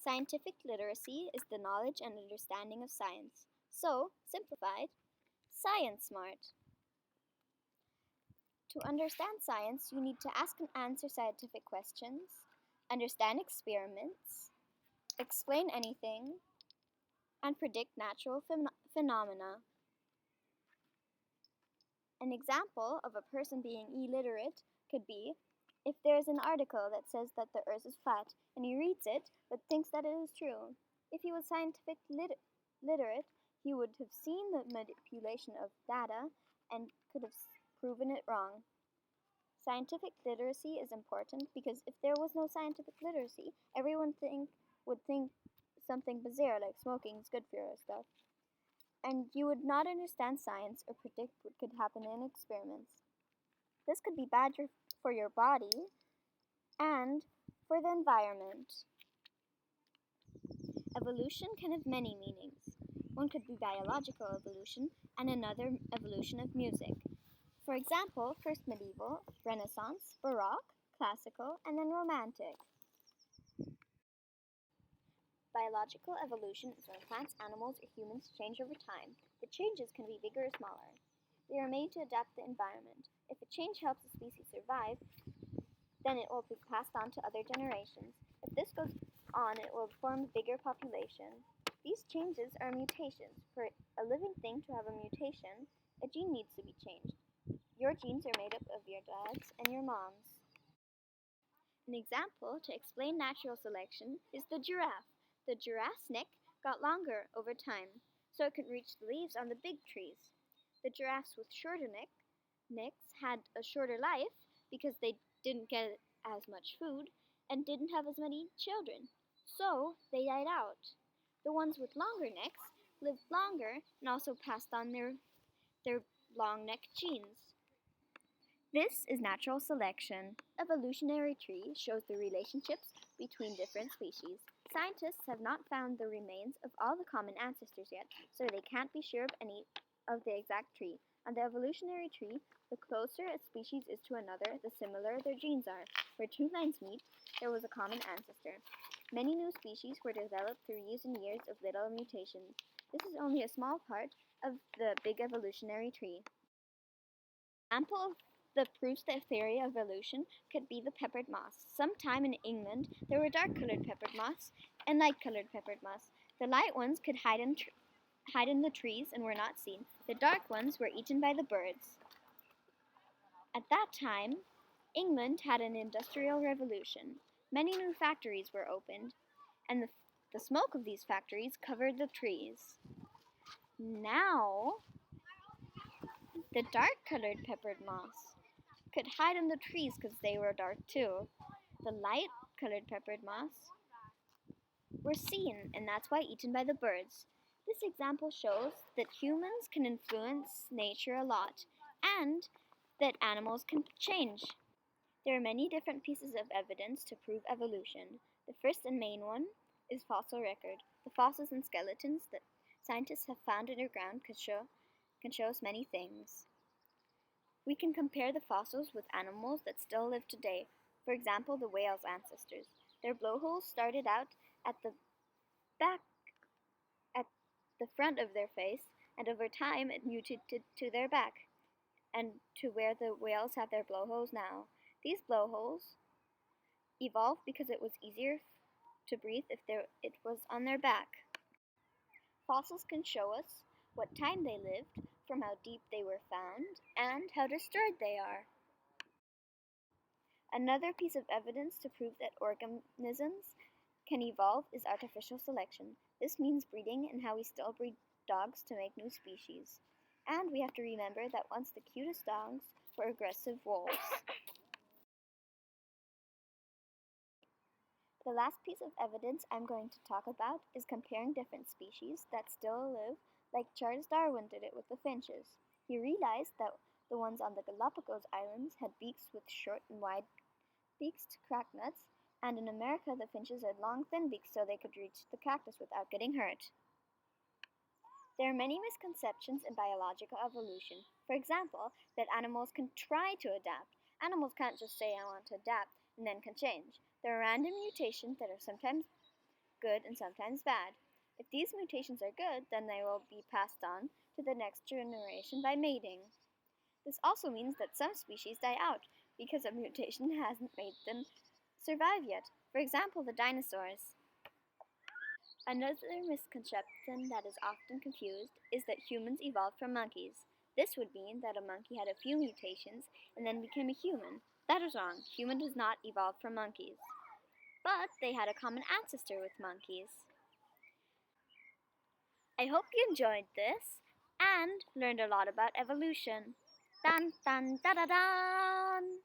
Scientific literacy is the knowledge and understanding of science. So, simplified, science smart. To understand science, you need to ask and answer scientific questions, understand experiments, explain anything, and predict natural phenomena. An example of a person being illiterate could be if there is an article that says that the earth is flat and he reads it but thinks that it is true. If he was scientific literate, he would have seen the manipulation of data and could have proven it wrong. Scientific literacy is important because if there was no scientific literacy, everyone would think something bizarre like smoking is good for you or stuff. And you would not understand science or predict what could happen in experiments. This could be bad for your body and for the environment. Evolution can have many meanings. One could be biological evolution and another evolution of music. For example, first medieval, Renaissance, Baroque, classical, and then romantic. Biological evolution is when plants, animals, or humans change over time. The changes can be bigger or smaller. They are made to adapt the environment. If a change helps a species survive, then it will be passed on to other generations. If this goes on, it will form a bigger population. These changes are mutations. For a living thing to have a mutation, a gene needs to be changed. Your genes are made up of your dad's and your mom's. An example to explain natural selection is the giraffe. The giraffe's neck got longer over time, so it could reach the leaves on the big trees. The giraffes with shorter necks had a shorter life because they didn't get as much food and didn't have as many children, so they died out. The ones with longer necks lived longer and also passed on their long neck genes. This is natural selection. Evolutionary tree shows the relationships between different species. Scientists have not found the remains of all the common ancestors yet, so they can't be sure of any of the exact tree. On the evolutionary tree, the closer a species is to another, the similar their genes are. Where two lines meet, there was a common ancestor. Many new species were developed through years and years of little mutations. This is only a small part of the big evolutionary tree. An example of the proofs the theory of evolution could be the peppered moths. Sometime in England, there were dark-colored peppered moths and light-colored peppered moths. The light ones could hide in the trees and were not seen. The dark ones were eaten by the birds. At that time, England had an industrial revolution. Many new factories were opened, and the smoke of these factories covered the trees. Now, the dark-colored peppered moths could hide in the trees because they were dark too. The light-colored peppered moths were seen, and that's why eaten by the birds. This example shows that humans can influence nature a lot, and that animals can change. There are many different pieces of evidence to prove evolution. The first and main one is fossil record. The fossils and skeletons that scientists have found underground can show us many things. We can compare the fossils with animals that still live today. For example, the whale's ancestors. Their blowholes started out at the front of their face, and over time it mutated to their back, and to where the whales have their blowholes now. These blowholes evolved because it was easier to breathe if it was on their back. Fossils can show us what time they lived, from how deep they were found, and how destroyed they are. Another piece of evidence to prove that organisms can evolve is artificial selection. This means breeding and how we still breed dogs to make new species. And we have to remember that once the cutest dogs were aggressive wolves. The last piece of evidence I'm going to talk about is comparing different species that still live, like Charles Darwin did it with the finches. He realized that the ones on the Galapagos Islands had beaks with short and wide beaks to crack nuts, and in America the finches had long, thin beaks so they could reach the cactus without getting hurt. There are many misconceptions in biological evolution. For example, that animals can try to adapt. Animals can't just say, I want to adapt, and then can change. There are random mutations that are sometimes good and sometimes bad. If these mutations are good, then they will be passed on to the next generation by mating. This also means that some species die out because a mutation hasn't made them survive yet. For example, the dinosaurs. Another misconception that is often confused is that humans evolved from monkeys. This would mean that a monkey had a few mutations and then became a human. That is wrong. Human does not evolve from monkeys. But they had a common ancestor with monkeys. I hope you enjoyed this and learned a lot about evolution. Dun dun da da dun!